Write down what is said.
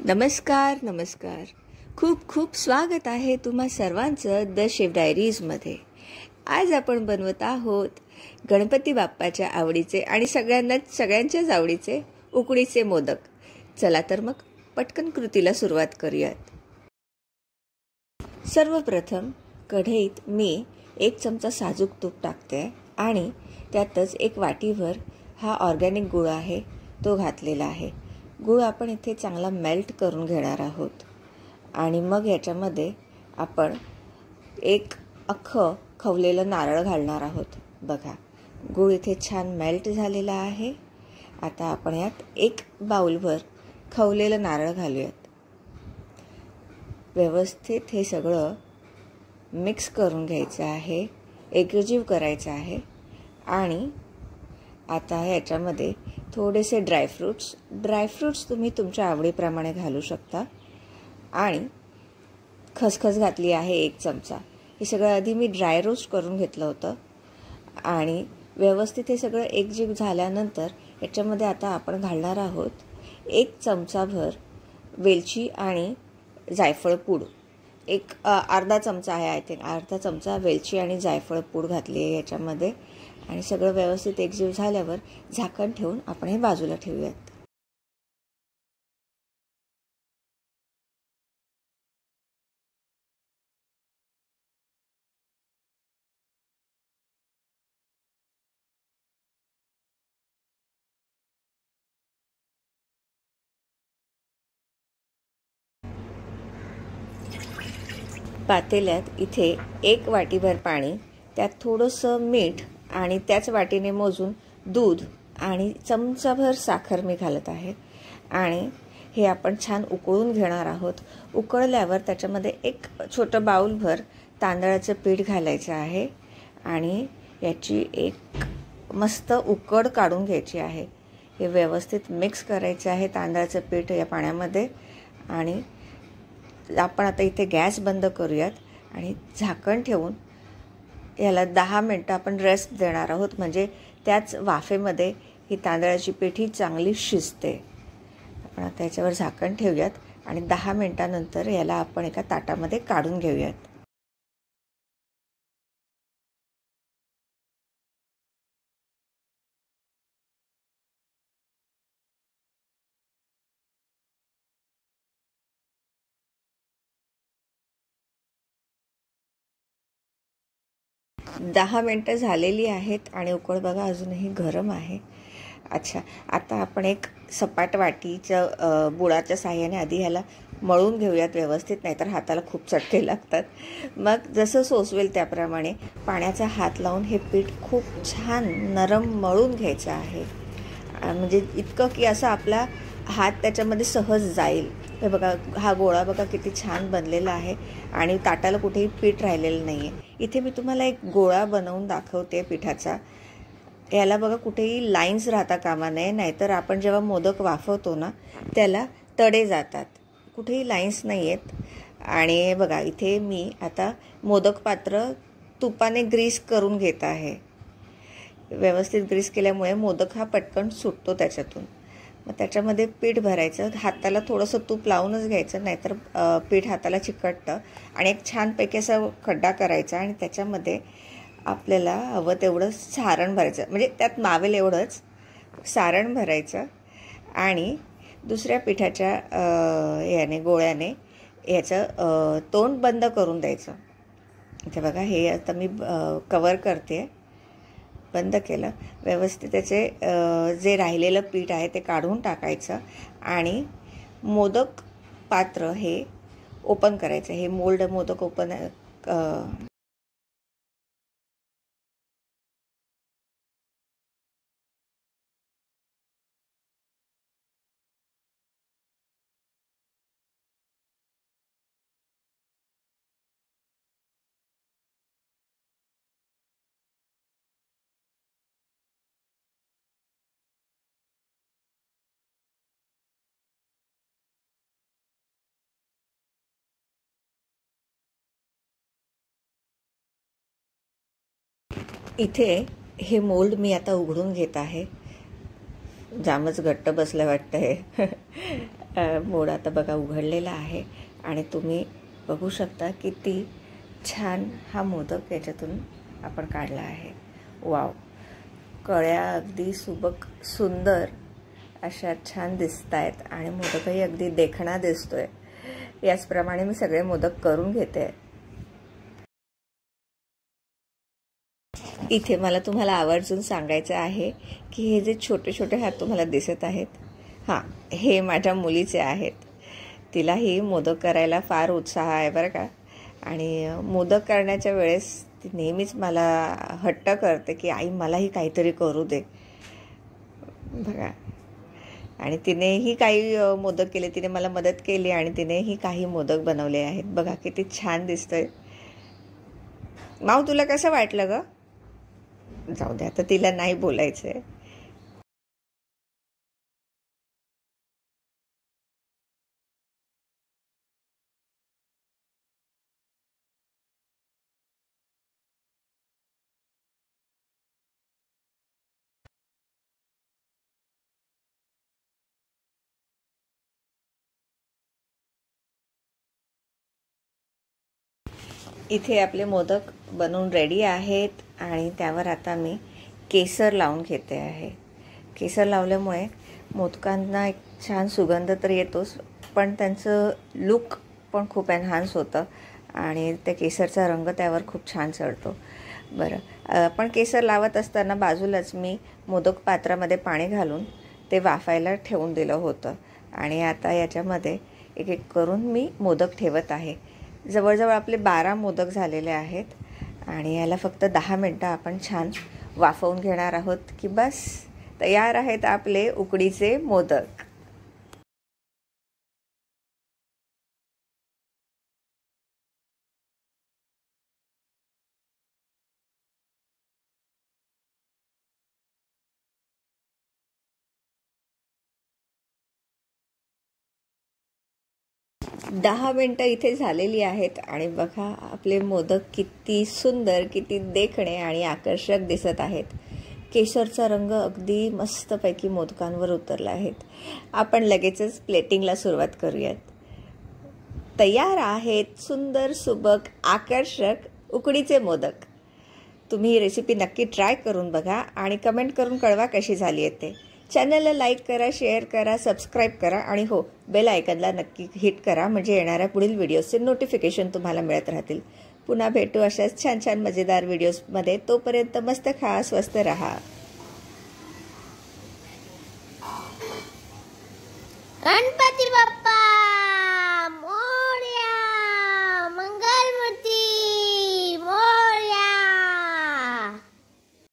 नमस्कार नमस्कार. खूप खूप स्वागत आहे तुम्हा सर्वांचं द शेफ डायरीजमध्ये. आज आपण बनवत आहोत गणपती बाप्पाच्या आवडीचे आणि सगळ्यांच्याच आवडीचे उकडीचे मोदक. चला तर मग पटकन कृतीला सुरुवात करूयात. सर्वप्रथम कढईत मी 1 चमचा साजूक तूप टाकते आणि त्यातच 1 वाटीभर हा ऑर्गॅनिक गूळ आहे तो घातलेला आहे. गूळ आपण इथे चांगला मेल्ट करून घेणार आहोत आणि मग याच्यामध्ये आपण 1 अख्खं खवलेलं नारळ घालणार आहोत. बघा, गूळ इथे छान मेल्ट झालेला आहे. आता आपण यात 1 बाउलभर खवलेलं नारळ घालूयात. व्यवस्थित हे सगळं मिक्स करून घ्यायचं आहे, एकजीव करायचं आहे. आणि आता याच्यामध्ये थोडेसे ड्रायफ्रूट्स तुम्ही तुमच्या आवडीप्रमाणे घालू शकता. आणि खसखस घातली आहे 1 चमचा. हे सगळं आधी मी ड्राय रोस्ट करून घेतलं होतं. आणि व्यवस्थित हे सगळं एकजीव झाल्यानंतर याच्यामध्ये आता आपण घालणार आहोत 1 चमचाभर वेलची आणि जायफळ पूड. अर्धा चमचा आहे, आय थिंक अर्धा चमचा वेलची आणि जायफळ पूड घातली आहे याच्यामध्ये. आणि सगळं व्यवस्थित एकजीव झाल्यावर झाकण ठेवून आपण हे बाजूला ठेवूयात. पातेल्यात इथे 1 वाटीभर पाणी, त्यात थोडंसं मीठ आणि त्याच वाटीने मोजून दूध आणि चमचाभर साखर मी घालत आहे. आणि हे आपण छान उकळून घेणार आहोत. उकळल्यावर त्याच्यामध्ये 1 छोटं बाउलभर तांदळाचं पीठ घालायचं आहे आणि याची एक मस्त उकड काढून घ्यायची आहे. हे व्यवस्थित मिक्स करायचे आहे तांदळाचं पीठ या पाण्यामध्ये. आणि आपण आता इथे गॅस बंद करूयात आणि झाकण ठेवून याला 10 मिनटं आपण रेस्ट देणार आहोत. म्हणजे त्याच वाफेमध्ये ही तांदळाची पिठी चांगली शिजते. आपण आता याच्यावर झाकण ठेवूयात आणि 10 मिनटानंतर याला आपण एका ताटामध्ये काढून घेऊयात. दहा मिनटं झालेली आहेत आणि उकळ बघा अजूनही गरम आहे. अच्छा, आता आपण एक सपाट वाटीच्या बुडाच्या साह्याने आधी ह्याला मळून घेऊयात व्यवस्थित, नाहीतर हाताला खूप चटके लागतात. मग जसं सोसवेल त्याप्रमाणे पाण्याचा हात लावून हे पीठ खूप छान नरम मळून घ्यायचं आहे. म्हणजे इतकं की असं आपला हात त्याच्यामध्ये सहज जाईल. हे बघा, हा गोळा बघा किती छान बनलेला आहे आणि ताटाला कुठेही पीठ राहिलेलं नाही आहे. इथे मी तुम्हाला एक गोळा बनवून दाखवते पिठाचा. याला बघा कुठेही लाईन्स राहता कामा नये, नाहीतर आपण जेव्हा मोदक वाफवतो ना त्याला तडे जातात. कुठेही लाईन्स नाही आहेत. आणि बघा इथे मी आता मोदक पात्र तुपाने ग्रीस करून घेत आहे. व्यवस्थित ग्रीस केल्यामुळे मोदक हा पटकन सुटतो त्याच्यातून. मग त्याच्यामध्ये पीठ भरायचं. हाताला थोडंसं तूप लावूनच घ्यायचं, नाहीतर पीठ हाताला चिकटतं. आणि एक छानपैकी असा खड्डा करायचा आणि त्याच्यामध्ये आपल्याला हवं तेवढं सारण भरायचं. म्हणजे त्यात मावेल एवढंच सारण भरायचं आणि दुसऱ्या पिठाच्या याने गोळ्याने याचं तोंड बंद करून द्यायचं. इथे बघा, हे आता मी कवर करते. बंद केलं. व्यवस्थित त्याचे जे राहिलेलं पीठ आहे ते काढून टाकायचं आणि मोदक पात्र हे ओपन करायचं. हे मोल्ड मोदक ओपन इथे हे मोल्ड मी आता उघडून घेत आहे. जामच घट्ट बसलं वाटतं हे. मोड आता बघा उघडलेला आहे आणि तुम्ही बघू शकता किती छान हा मोदक याच्यातून आपण काढला आहे. वाव, कळ्या अगदी सुबक सुंदर अशा छान दिसत आहेत आणि मोदकही अगदी देखणा दिसतोय. याचप्रमाणे मी सगळे मोदक करून घेते. इथे मला तुम्हाला आवर्जून सांगायचं आहे की हे जे छोटे छोटे हात तुम्हाला दिसत आहेत, हां, हे माझ्या मुलीचे आहेत. तिलाही मोदक करायला फार उत्साह आहे बरं का. आणि मोदक करण्याच्या वेळेस ती नेहमीच मला हट्ट करते की आई मलाही काहीतरी करू दे बघा. आणि तिनेही काही मोदक केले, तिने मला मदत केली आणि तिनेही काही मोदक बनवले आहेत. बघा किती छान दिसतंय. माऊ, तुला कसं वाटलं ग? जाऊ दे, आता तिला नाही बोलायचंय. इथे आपले मोदक बनवून रेडी आहेत आणि त्यावर आता मी केसर लावून घेते आहे. केसर लावल्यामुळे मोदकांना एक छान सुगंध तर येतोच, पण त्यांचं लुक पण खूप एनहान्स होतं आणि त्या केसरचा रंग त्यावर खूप छान चढतो. बरं, पण केसर लावत असताना बाजूलाच मी मोदक पात्रामध्ये पाणी घालून ते वाफायला ठेवून दिलं होतं आणि आता याच्यामध्ये एक एक करून मी मोदक ठेवत आहे. जवळजवळ आपले 12 मोदक झालेले आहेत आणि याला फक्त 10 मिनटं आपण छान वाफवून घेणार आहोत की बस तयार आहेत आपले उकडीचे मोदक. दहा मिनटं इथे झालेली आहेत आणि बघा आपले मोदक किती सुंदर, किती देखणे आणि आकर्षक दिसत आहेत. केशरचा रंग अगदी मस्तपैकी मोदकांवर उतरला आहेत. आपण लगेचच प्लेटिंगला सुरुवात करूयात. तयार आहेत सुंदर, सुबक, आकर्षक उकडीचे मोदक. तुम्ही ही रेसिपी नक्की ट्राय करून बघा आणि कमेंट करून कळवा कशी झाली आहे ते. चॅनलला लाईक करा, शेअर करा, सबस्क्राईब करा आणि हो, बेल आयकॉनला नक्की हिट करा म्हणजे येणाऱ्या पुढील व्हिडिओजचे नोटिफिकेशन तुम्हाला मिळत राहतील. पुन्हा भेटू अशाच छान छान मजेदार व्हिडिओजमध्ये. तोपर्यंत मस्त खा, स्वस्त रहा. गणपती बाप्पा